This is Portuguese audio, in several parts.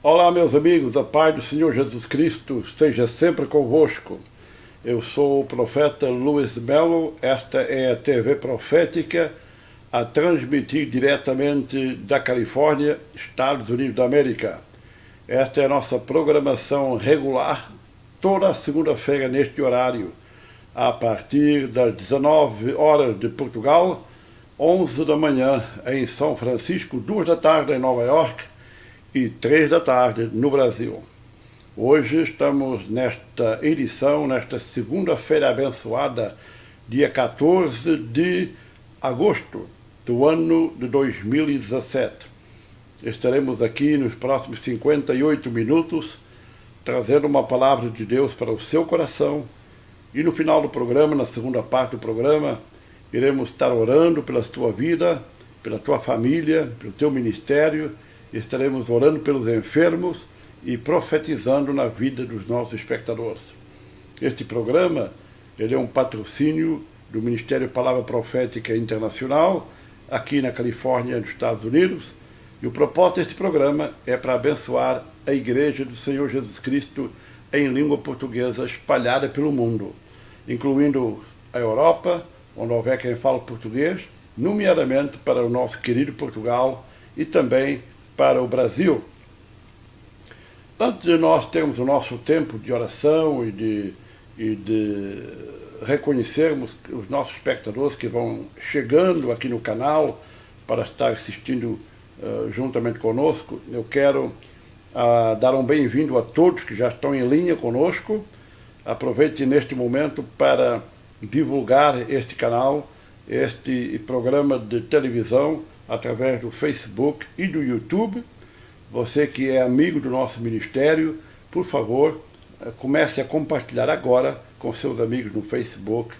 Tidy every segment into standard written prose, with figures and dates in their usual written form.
Olá, meus amigos, a paz do Senhor Jesus Cristo seja sempre convosco. Eu sou o profeta Luiz Melo, esta é a TV Profética, a transmitir diretamente da Califórnia, Estados Unidos da América. Esta é a nossa programação regular, toda segunda-feira neste horário, a partir das 19 horas de Portugal, 11 da manhã em São Francisco, 2 da tarde em Nova York, e 3 da tarde no Brasil. Hoje estamos nesta edição, nesta segunda-feira abençoada, dia 14 de agosto do ano de 2017. Estaremos aqui nos próximos 58 minutos trazendo uma palavra de Deus para o seu coração e no final do programa, na segunda parte do programa, iremos estar orando pela tua vida, pela tua família, pelo teu ministério. Estaremos orando pelos enfermos e profetizando na vida dos nossos espectadores. Este programa ele é um patrocínio do Ministério Palavra Profética Internacional, aqui na Califórnia, nos Estados Unidos, e o propósito deste programa é para abençoar a Igreja do Senhor Jesus Cristo em língua portuguesa espalhada pelo mundo, incluindo a Europa, onde houver quem fale português, nomeadamente para o nosso querido Portugal e também para o Brasil. Antes de nós termos o nosso tempo de oração e de reconhecermos os nossos espectadores que vão chegando aqui no canal para estar assistindo juntamente conosco, eu quero dar um bem-vindo a todos que já estão em linha conosco. Aproveite neste momento para divulgar este canal, este programa de televisão, através do Facebook e do YouTube. Você que é amigo do nosso ministério, por favor, comece a compartilhar agora com seus amigos no Facebook,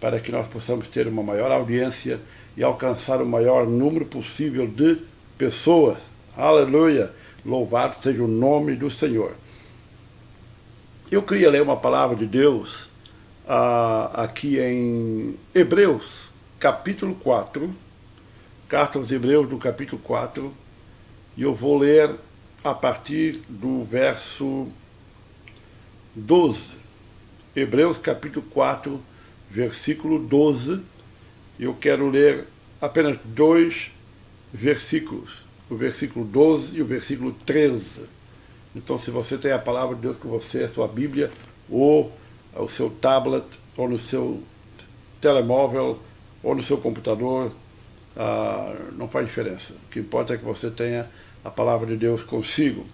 para que nós possamos ter uma maior audiência e alcançar o maior número possível de pessoas. Aleluia! Louvado seja o nome do Senhor. Eu queria ler uma palavra de Deus aqui em Hebreus, capítulo 4, Carta aos Hebreus, do capítulo 4, e eu vou ler a partir do verso 12. Hebreus, capítulo 4, versículo 12. Eu quero ler apenas dois versículos, o versículo 12 e o versículo 13. Então, se você tem a palavra de Deus com você, a sua Bíblia, ou o seu tablet, ou no seu telemóvel, ou no seu computador, não faz diferença. O que importa é que você tenha a palavra de Deus consigo.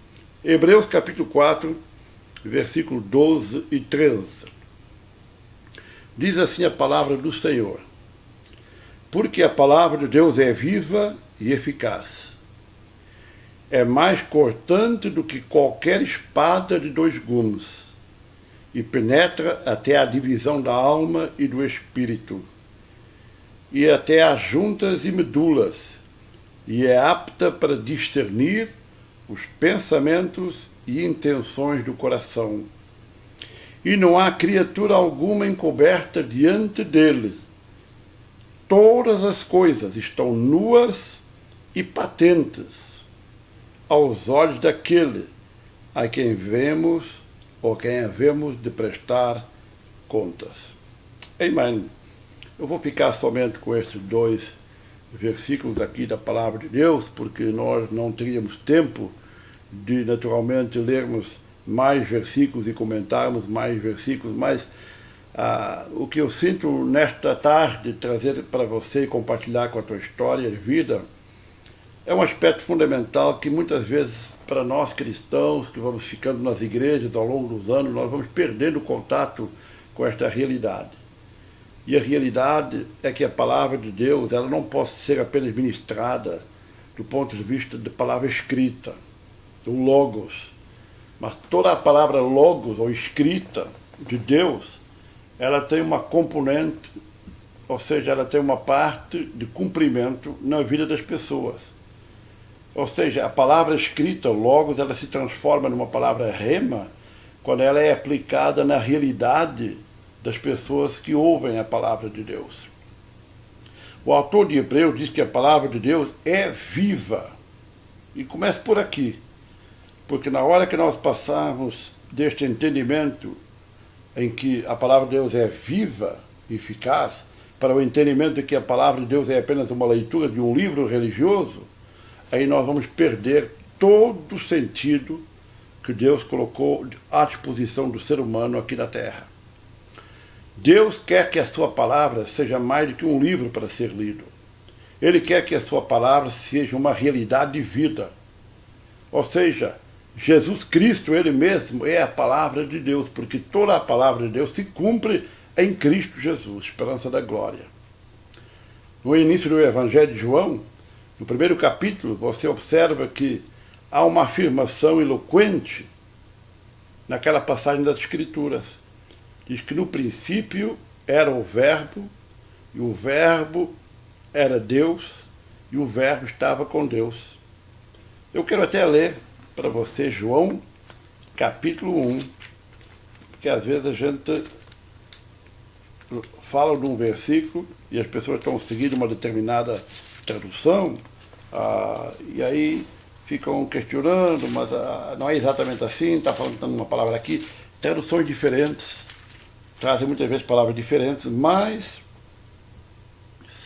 Hebreus capítulo 4, versículo 12 e 13. Diz assim a palavra do Senhor: porque a palavra de Deus é viva e eficaz. É mais cortante do que qualquer espada de dois gumes, e penetra até a divisão da alma e do espírito, e até as juntas e medulas, e é apta para discernir os pensamentos e intenções do coração. E não há criatura alguma encoberta diante dele. Todas as coisas estão nuas e patentes aos olhos daquele a quem vemos ou quem havemos de prestar contas. Amém. Eu vou ficar somente com esses dois versículos aqui da palavra de Deus, porque nós não teríamos tempo de naturalmente lermos mais versículos e comentarmos mais versículos, mas o que eu sinto nesta tarde trazer para você e compartilhar com a tua história de vida é um aspecto fundamental que muitas vezes para nós cristãos que vamos ficando nas igrejas ao longo dos anos, nós vamos perdendo o contato com esta realidade. E a realidade é que a palavra de Deus ela não pode ser apenas ministrada do ponto de vista da palavra escrita, do logos, mas toda a palavra logos ou escrita de Deus, ela tem uma componente, ou seja, ela tem uma parte de cumprimento na vida das pessoas. Ou seja, a palavra escrita, logos, ela se transforma numa palavra rema quando ela é aplicada na realidade das pessoas que ouvem a palavra de Deus. O autor de Hebreus diz que a palavra de Deus é viva. E começa por aqui. porque na hora que nós passarmos deste entendimento em que a palavra de Deus é viva e eficaz, para o entendimento de que a palavra de Deus é apenas uma leitura de um livro religioso, aí nós vamos perder todo o sentido que Deus colocou à disposição do ser humano aqui na Terra. Deus quer que a sua palavra seja mais do que um livro para ser lido. Ele quer que a sua palavra seja uma realidade de vida. Ou seja, Jesus Cristo, ele mesmo, é a palavra de Deus, porque toda a palavra de Deus se cumpre em Cristo Jesus, esperança da glória. No início do Evangelho de João, no primeiro capítulo, você observa que há uma afirmação eloquente naquela passagem das Escrituras. Diz que no princípio era o Verbo, e o Verbo era Deus, e o Verbo estava com Deus. Eu quero até ler para você João, capítulo 1, porque às vezes a gente fala de um versículo e as pessoas estão seguindo uma determinada tradução, e aí ficam questionando, mas não é exatamente assim, está falando uma palavra aqui. Traduções diferentes trazem muitas vezes palavras diferentes, mas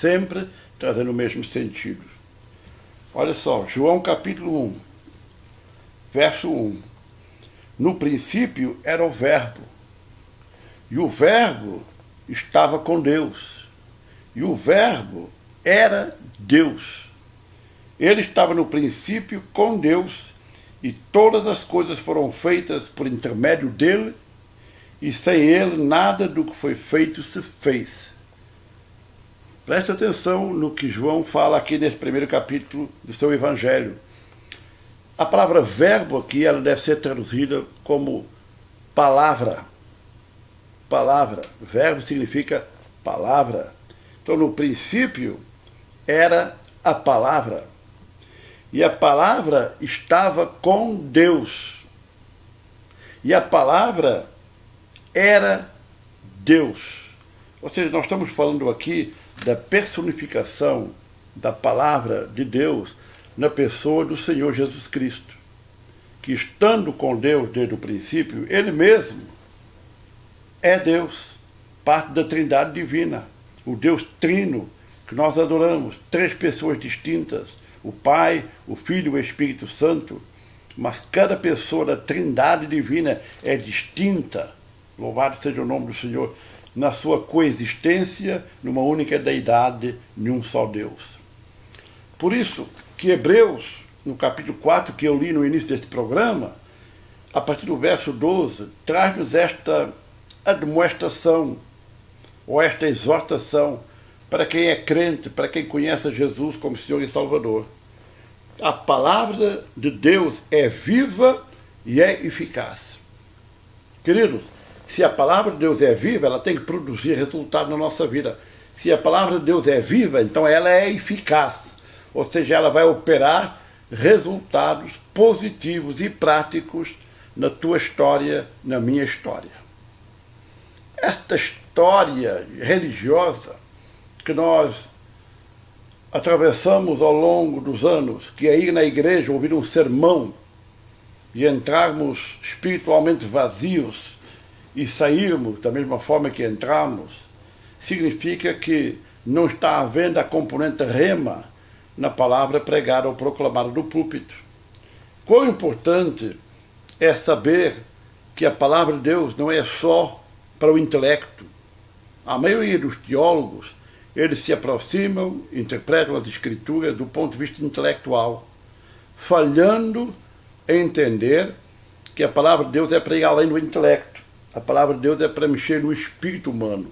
sempre trazendo o mesmo sentido. Olha só, João capítulo 1, verso 1. No princípio era o Verbo, e o Verbo estava com Deus, e o Verbo era Deus. Ele estava no princípio com Deus, e todas as coisas foram feitas por intermédio dele, e sem ele nada do que foi feito se fez. Preste atenção no que João fala aqui nesse primeiro capítulo do seu Evangelho. A palavra verbo aqui, ela deve ser traduzida como palavra. Palavra. Verbo significa palavra. Então, no princípio, era a palavra. E a palavra estava com Deus. E a palavra era Deus. Ou seja, nós estamos falando aqui da personificação da palavra de Deus na pessoa do Senhor Jesus Cristo, que estando com Deus desde o princípio, ele mesmo é Deus, parte da Trindade divina, o Deus trino que nós adoramos, três pessoas distintas, o Pai, o Filho e o Espírito Santo, mas cada pessoa da Trindade divina é distinta, louvado seja o nome do Senhor, na sua coexistência numa única deidade, num só Deus. Por isso que Hebreus, no capítulo 4, que eu li no início deste programa, a partir do verso 12, traz-nos esta admoestação, ou esta exortação, para quem é crente, para quem conhece Jesus como Senhor e Salvador. A palavra de Deus é viva e é eficaz. Queridos, se a palavra de Deus é viva, ela tem que produzir resultado na nossa vida. Se a palavra de Deus é viva, então ela é eficaz. Ou seja, ela vai operar resultados positivos e práticos na tua história, na minha história. Esta história religiosa que nós atravessamos ao longo dos anos, que é ir na igreja, ouvir um sermão e entrarmos espiritualmente vazios e sairmos da mesma forma que entramos, significa que não está havendo a componente rema na palavra pregada ou proclamada do púlpito. Quão importante é saber que a palavra de Deus não é só para o intelecto. A maioria dos teólogos, eles se aproximam, interpretam as Escrituras do ponto de vista intelectual, falhando em entender que a palavra de Deus é para ir além do intelecto. A palavra de Deus é para mexer no espírito humano.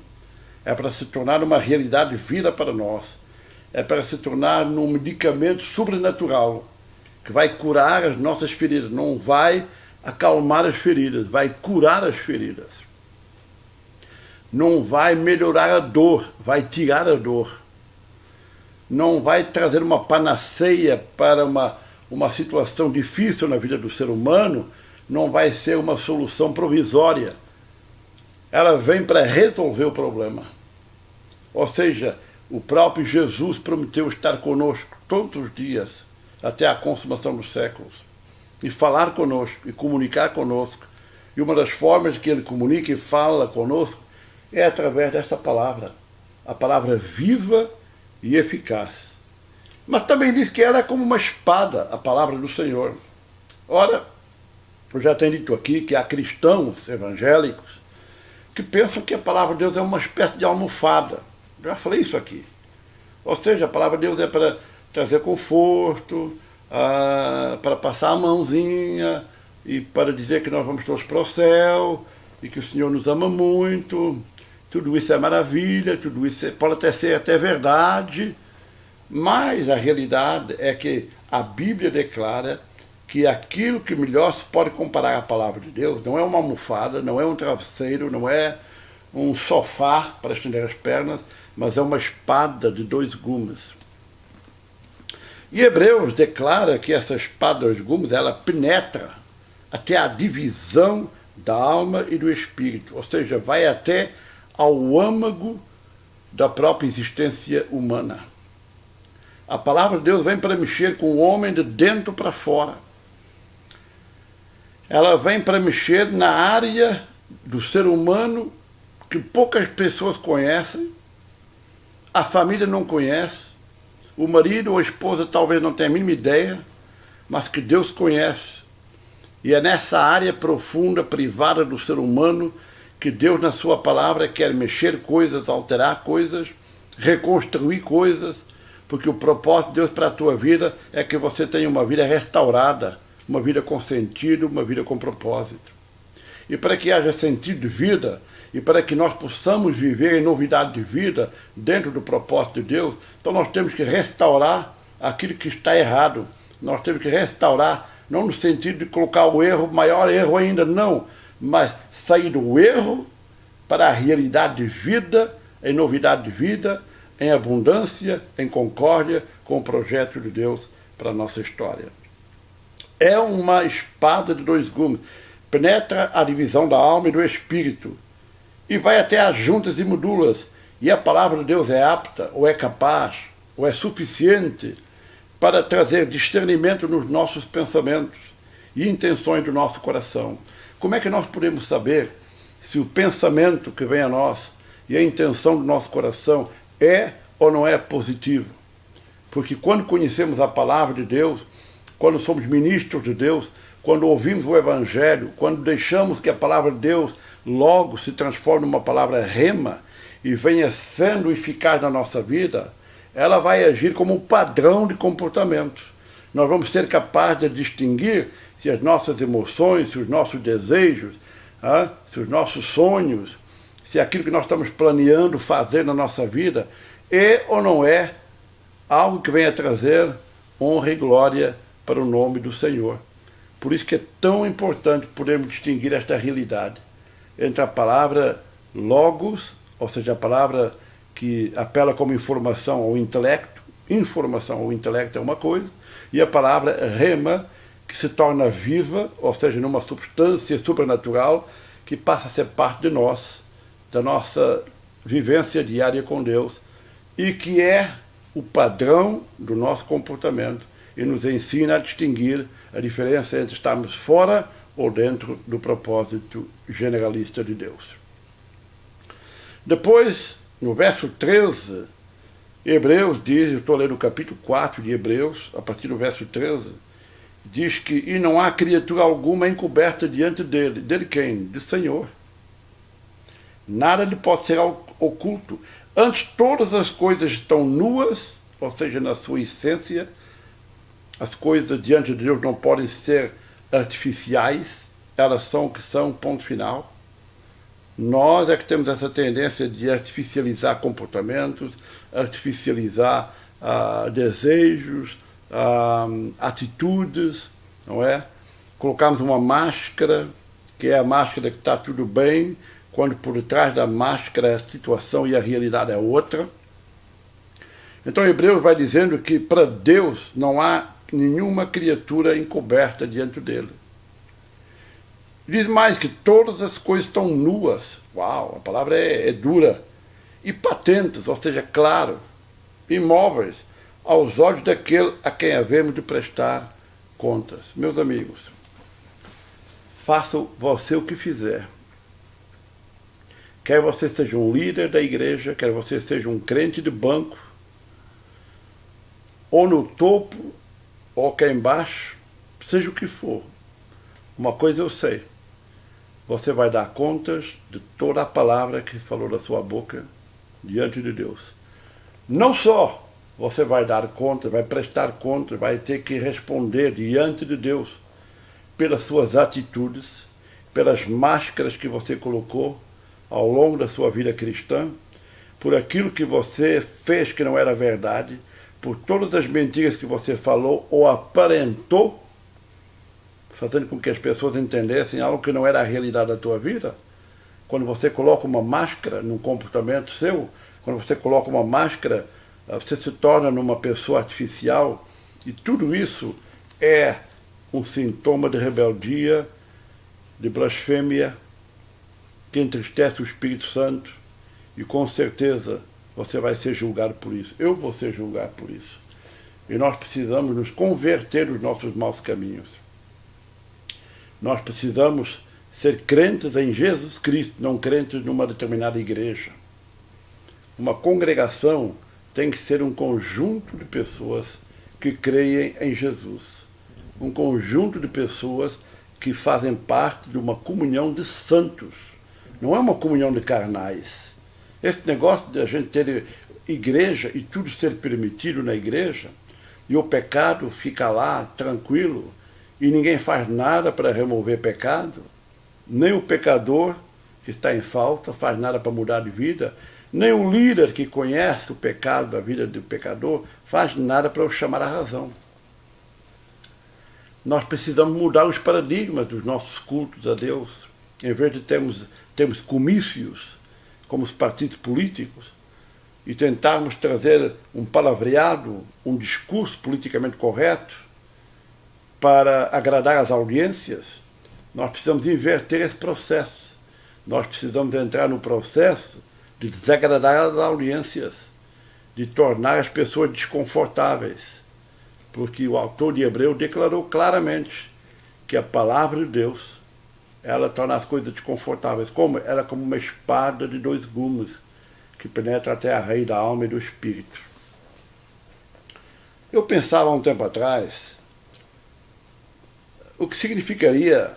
É para se tornar uma realidade de vida para nós. É para se tornar um medicamento sobrenatural que vai curar as nossas feridas. Não vai acalmar as feridas, vai curar as feridas. Não vai melhorar a dor, vai tirar a dor. Não vai trazer uma panaceia para uma situação difícil na vida do ser humano, não vai ser uma solução provisória. Ela vem para resolver o problema. Ou seja, o próprio Jesus prometeu estar conosco todos os dias, até a consumação dos séculos. e falar conosco, e comunicar conosco. E uma das formas que ele comunica e fala conosco é através dessa palavra, a palavra viva e eficaz. Mas também diz que ela é como uma espada, a palavra do Senhor. Ora, eu já tenho dito aqui que há cristãos evangélicos que pensam que a palavra de Deus é uma espécie de almofada. Já falei isso aqui. Ou seja, a palavra de Deus é para trazer conforto, para passar a mãozinha e para dizer que nós vamos todos para o céu e que o Senhor nos ama muito. Tudo isso é maravilha, tudo isso pode até ser verdade, mas a realidade é que a Bíblia declara que aquilo que melhor se pode comparar à palavra de Deus não é uma almofada, não é um travesseiro, não é um sofá para estender as pernas, mas é uma espada de 2 gumes. E Hebreus declara que essa espada de 2 gumes, ela penetra até a divisão da alma e do espírito, ou seja, vai até ao âmago da própria existência humana. A palavra de Deus vem para mexer com o homem de dentro para fora. Ela vem para mexer na área do ser humano que poucas pessoas conhecem, a família não conhece, o marido ou a esposa talvez não tenha a mínima ideia, mas que Deus conhece. E é nessa área profunda, privada do ser humano, que Deus, na sua palavra, quer mexer coisas, alterar coisas, reconstruir coisas, porque o propósito de Deus para a tua vida é que você tenha uma vida restaurada, uma vida com sentido, uma vida com propósito. E para que haja sentido de vida, e para que nós possamos viver em novidade de vida dentro do propósito de Deus, então nós temos que restaurar aquilo que está errado. Nós temos que restaurar, não no sentido de colocar o erro, maior erro ainda, não, mas sair do erro para a realidade de vida, em novidade de vida, em abundância, em concórdia com o projeto de Deus para a nossa história. É uma espada de 2 gumes, penetra a divisão da alma e do espírito, e vai até as juntas e medulas, e a palavra de Deus é apta, ou é capaz, ou é suficiente para trazer discernimento nos nossos pensamentos e intenções do nosso coração. Como é que nós podemos saber se o pensamento que vem a nós e a intenção do nosso coração é ou não é positivo? Porque quando conhecemos a palavra de Deus, quando somos ministros de Deus, quando ouvimos o Evangelho, quando deixamos que a palavra de Deus logo se transforme numa palavra rema e venha sendo eficaz na nossa vida, ela vai agir como um padrão de comportamento. Nós vamos ser capazes de distinguir se as nossas emoções, se os nossos desejos, se os nossos sonhos, se aquilo que nós estamos planeando fazer na nossa vida é ou não é algo que venha trazer honra e glória para o nome do Senhor. Por isso que é tão importante podermos distinguir esta realidade entre a palavra logos, ou seja, a palavra que apela como informação ao intelecto é uma coisa, e a palavra rema, que se torna viva, ou seja, numa substância supernatural, que passa a ser parte de nós, da nossa vivência diária com Deus, e que é o padrão do nosso comportamento, e nos ensina a distinguir a diferença entre estarmos fora ou dentro do propósito generalista de Deus. Depois, no verso 13, Hebreus diz, eu estou lendo o capítulo 4 de Hebreus, a partir do verso 13, diz que, e não há criatura alguma encoberta diante dele. Dele quem? Do Senhor. Nada lhe pode ser oculto. Antes, todas as coisas estão nuas, ou seja, na sua essência. As coisas diante de Deus não podem ser artificiais, elas são o que são, ponto final. Nós é que temos essa tendência de artificializar comportamentos, artificializar desejos, atitudes, não é? Colocarmos uma máscara, que é a máscara que está tudo bem, quando por trás da máscara a situação e a realidade é outra. Então Hebreus vai dizendo que para Deus não há nenhuma criatura encoberta diante dele. Diz mais que todas as coisas estão nuas. Uau, a palavra é dura. E patentes, ou seja, claro, imóveis, aos olhos daquele a quem havemos de prestar contas. Meus amigos, faça você o que fizer. Quer você seja um líder da igreja, quer você seja um crente de banco, ou no topo, ou cá embaixo, seja o que for. Uma coisa eu sei, você vai dar contas de toda a palavra que falou da sua boca diante de Deus. Não só você vai dar conta, vai prestar conta, vai ter que responder diante de Deus pelas suas atitudes, pelas máscaras que você colocou ao longo da sua vida cristã, por aquilo que você fez que não era verdade, por todas as mentiras que você falou ou aparentou, fazendo com que as pessoas entendessem algo que não era a realidade da tua vida. Quando você coloca uma máscara num comportamento seu, quando você coloca uma máscara, você se torna numa pessoa artificial, e tudo isso é um sintoma de rebeldia, de blasfêmia, que entristece o Espírito Santo, e com certeza você vai ser julgado por isso. Eu vou ser julgado por isso. E nós precisamos nos converter dos nossos maus caminhos. Nós precisamos ser crentes em Jesus Cristo, não crentes numa determinada igreja. Uma congregação tem que ser um conjunto de pessoas que creem em Jesus. Um conjunto de pessoas que fazem parte de uma comunhão de santos. Não é uma comunhão de carnais. Esse negócio de a gente ter igreja e tudo ser permitido na igreja, e o pecado fica lá tranquilo, e ninguém faz nada para remover pecado, nem o pecador que está em falta faz nada para mudar de vida, nem o líder que conhece o pecado da vida do pecador faz nada para o chamar à razão. Nós precisamos mudar os paradigmas dos nossos cultos a Deus. Em vez de termos comícios, como os partidos políticos, e tentarmos trazer um palavreado, um discurso politicamente correto para agradar as audiências, nós precisamos inverter esse processo. Nós precisamos entrar no processo de desagradar as audiências, de tornar as pessoas desconfortáveis, porque o autor de Hebreus declarou claramente que a palavra de Deus, ela torna as coisas desconfortáveis. Como? Ela é como uma espada de 2 gumes, que penetra até a raiz da alma e do espírito. Eu pensava há um tempo atrás, o que significaria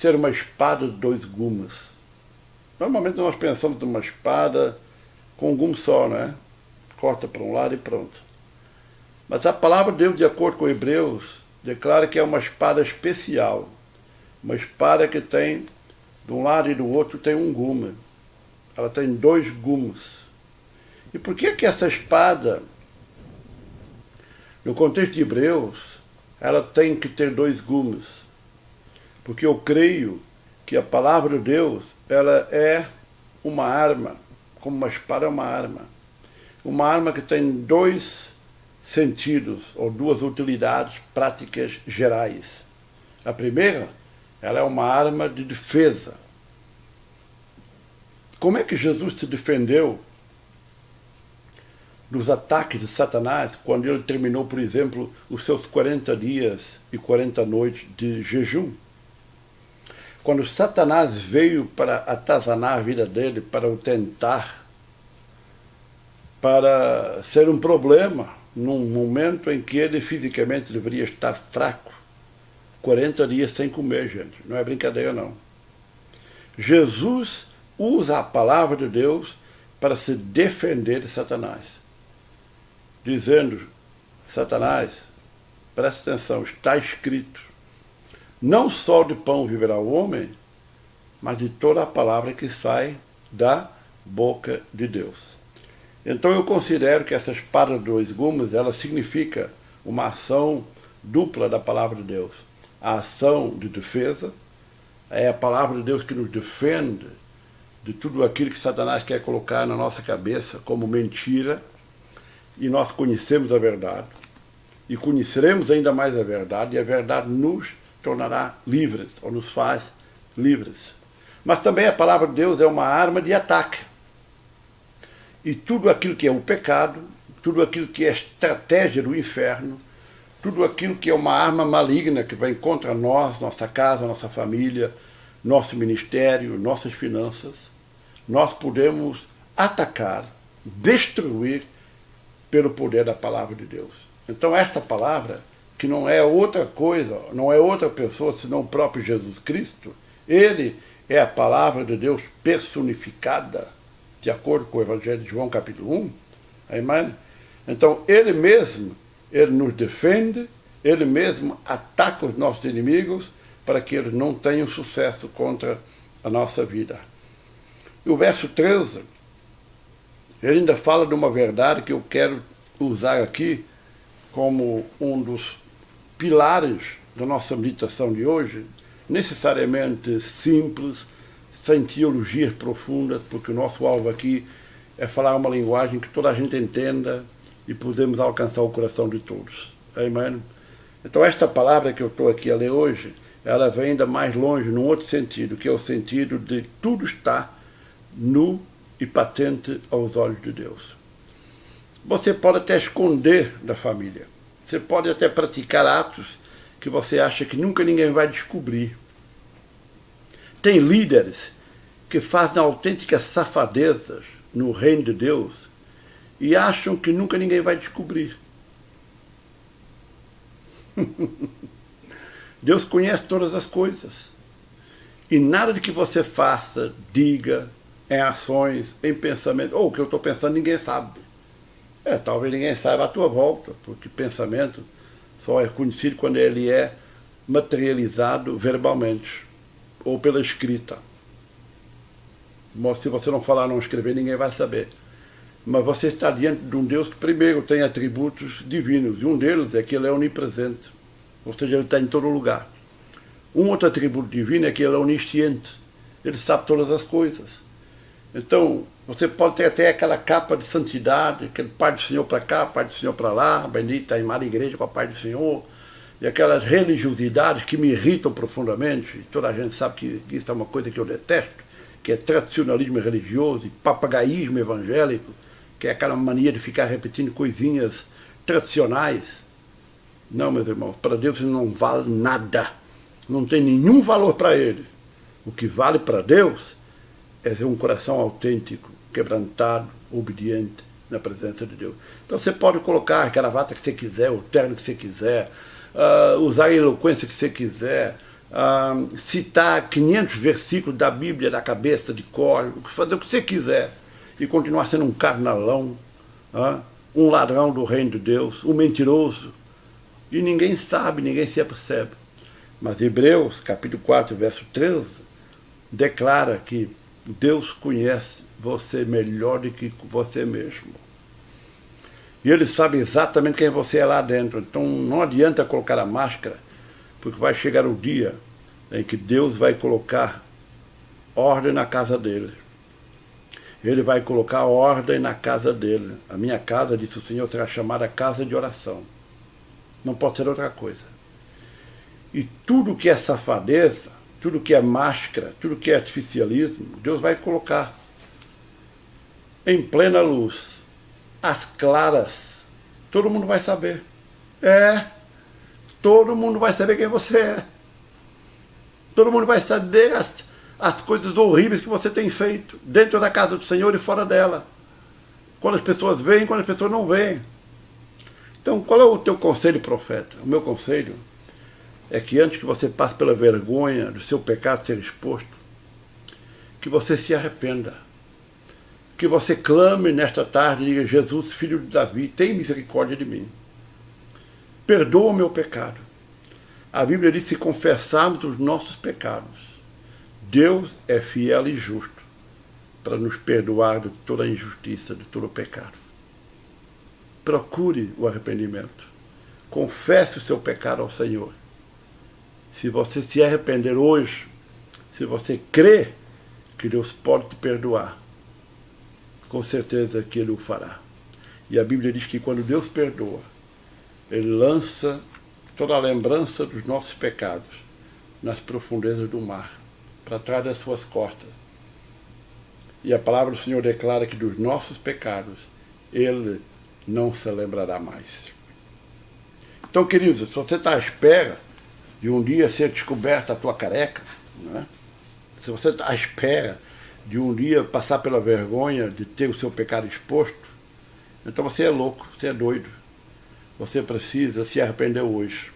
ser uma espada de 2 gumes? Normalmente nós pensamos numa espada com um gume só, né? Corta para um lado e pronto. Mas a palavra de Deus, de acordo com Hebreus, declara que é uma espada especial. Uma espada que tem, de um lado e do outro, tem um gume. Ela tem 2 gumes. E por que essa espada, no contexto de Hebreus, ela tem que ter 2 gumes? Porque eu creio que a palavra de Deus, ela é uma arma, como uma espada é uma arma. Uma arma que tem 2 sentidos, ou 2 utilidades práticas gerais. A primeira, ela é uma arma de defesa. Como é que Jesus se defendeu dos ataques de Satanás quando ele terminou, por exemplo, os seus 40 dias e 40 noites de jejum? Quando Satanás veio para atazanar a vida dele, para o tentar, para ser um problema num momento em que ele fisicamente deveria estar fraco, 40 dias sem comer, gente. Não é brincadeira, não. Jesus usa a palavra de Deus para se defender de Satanás, dizendo: Satanás, presta atenção, está escrito, não só de pão viverá o homem, mas de toda a palavra que sai da boca de Deus. Então eu considero que essa espada de 2 gumes, ela significa uma ação dupla da palavra de Deus. A ação de defesa, é a palavra de Deus que nos defende de tudo aquilo que Satanás quer colocar na nossa cabeça como mentira, e nós conhecemos a verdade, e conheceremos ainda mais a verdade, e a verdade nos tornará livres, ou nos faz livres. Mas também a palavra de Deus é uma arma de ataque. E tudo aquilo que é o pecado, tudo aquilo que é estratégia do inferno, tudo aquilo que é uma arma maligna que vai contra nós, nossa casa, nossa família, nosso ministério, nossas finanças, nós podemos atacar, destruir pelo poder da palavra de Deus. Então esta palavra, que não é outra coisa, não é outra pessoa senão o próprio Jesus Cristo, ele é a palavra de Deus personificada, de acordo com o Evangelho de João capítulo 1. Amém? Então ele mesmo, ele nos defende, ele mesmo ataca os nossos inimigos para que eles não tenham sucesso contra a nossa vida. E o verso 13, ele ainda fala de uma verdade que eu quero usar aqui como um dos pilares da nossa meditação de hoje, necessariamente simples, sem teologias profundas, porque o nosso alvo aqui é falar uma linguagem que toda a gente entenda e podemos alcançar o coração de todos. Amém? Então esta palavra que eu estou aqui a ler hoje, ela vem ainda mais longe, num outro sentido, que é o sentido de tudo está nu e patente aos olhos de Deus. Você pode até esconder da família. Você pode até praticar atos que você acha que nunca ninguém vai descobrir. Tem líderes que fazem autênticas safadezas no reino de Deus e acham que nunca ninguém vai descobrir. Deus conhece todas as coisas. E nada de que você faça, diga, em ações, em pensamento, ou o que eu estou pensando ninguém sabe. Talvez ninguém saiba à tua volta, porque pensamento só é conhecido quando ele é materializado verbalmente, ou pela escrita. Mas se você não falar, não escrever, ninguém vai saber. Mas você está diante de um Deus que primeiro tem atributos divinos, e um deles é que ele é onipresente, ou seja, ele está em todo lugar. Um outro atributo divino é que ele é onisciente, ele sabe todas as coisas. Então, você pode ter até aquela capa de santidade, aquele Pai do Senhor para cá, Pai do Senhor para lá, bendita a amada igreja com a Pai do Senhor, e aquelas religiosidades que me irritam profundamente, e toda a gente sabe que isso é uma coisa que eu detesto, que é tradicionalismo religioso e papagaísmo evangélico, que é aquela mania de ficar repetindo coisinhas tradicionais. Não, meus irmãos, para Deus isso não vale nada, não tem nenhum valor para ele. O que vale para Deus é ser um coração autêntico, quebrantado, obediente na presença de Deus. Então você pode colocar a gravata que você quiser, o terno que você quiser, usar a eloquência que você quiser, citar 500 versículos da Bíblia da cabeça, de cor, fazer o que você quiser e continuar sendo um carnalão, um ladrão do reino de Deus, um mentiroso. E ninguém sabe, ninguém se apercebe. Mas Hebreus, capítulo 4, verso 13, declara que Deus conhece você melhor do que você mesmo. E Ele sabe exatamente quem você é lá dentro. Então não adianta colocar a máscara, porque vai chegar o dia em que Deus vai colocar ordem na casa dele. Ele vai colocar ordem na casa dele. A minha casa, disse o Senhor, será chamada casa de oração. Não pode ser outra coisa. E tudo que é safadeza, tudo que é máscara, tudo que é artificialismo, Deus vai colocar em plena luz, às claras. Todo mundo vai saber. Todo mundo vai saber quem você é. Todo mundo vai saber as coisas horríveis que você tem feito, dentro da casa do Senhor e fora dela. Quando as pessoas veem, quando as pessoas não veem. Então, qual é o teu conselho, profeta? O meu conselho é que antes que você passe pela vergonha do seu pecado ser exposto, que você se arrependa. Que você clame nesta tarde e diga: Jesus, filho de Davi, tem misericórdia de mim. Perdoa o meu pecado. A Bíblia diz: se confessarmos os nossos pecados, Deus é fiel e justo para nos perdoar de toda a injustiça, de todo o pecado. Procure o arrependimento. Confesse o seu pecado ao Senhor. Se você se arrepender hoje, se você crê que Deus pode te perdoar, com certeza que Ele o fará. E a Bíblia diz que quando Deus perdoa, Ele lança toda a lembrança dos nossos pecados nas profundezas do mar, para trás das suas costas. E a palavra do Senhor declara que dos nossos pecados Ele não se lembrará mais. Então, queridos, se você está à espera de um dia ser descoberta a tua careca, né? Se você está à espera de um dia passar pela vergonha de ter o seu pecado exposto, então você é louco, você é doido. Você precisa se arrepender hoje.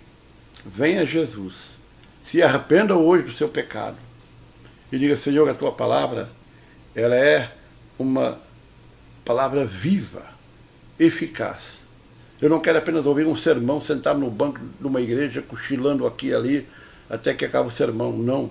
Venha Jesus. Se arrependa hoje do seu pecado. E diga, Senhor, a tua palavra, ela é uma palavra viva, eficaz. Eu não quero apenas ouvir um sermão sentado no banco de uma igreja, cochilando aqui e ali, até que acabe o sermão. Não.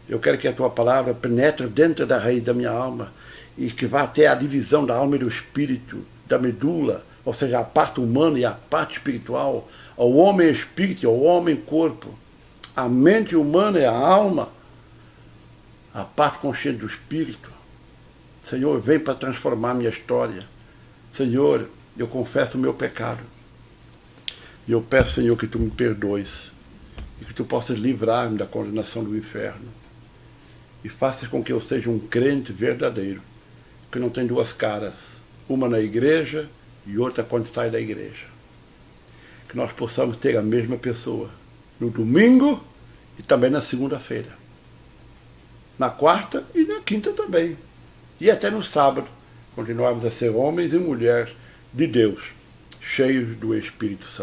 Eu quero que a tua palavra penetre dentro da raiz da minha alma e que vá até a divisão da alma e do espírito, da medula, ou seja, a parte humana e a parte espiritual, ao homem espírito e ao homem corpo, a mente humana e a alma, a parte consciente do espírito. Senhor, vem para transformar minha história. Senhor, eu confesso o meu pecado. E eu peço, Senhor, que tu me perdoes e que tu possas livrar-me da condenação do inferno. E faças com que eu seja um crente verdadeiro, que não tem duas caras, uma na igreja e outra quando sai da igreja. Que nós possamos ter a mesma pessoa no domingo e também na segunda-feira. Na quarta e na quinta também. E até no sábado, continuarmos a ser homens e mulheres de Deus, cheios do Espírito Santo.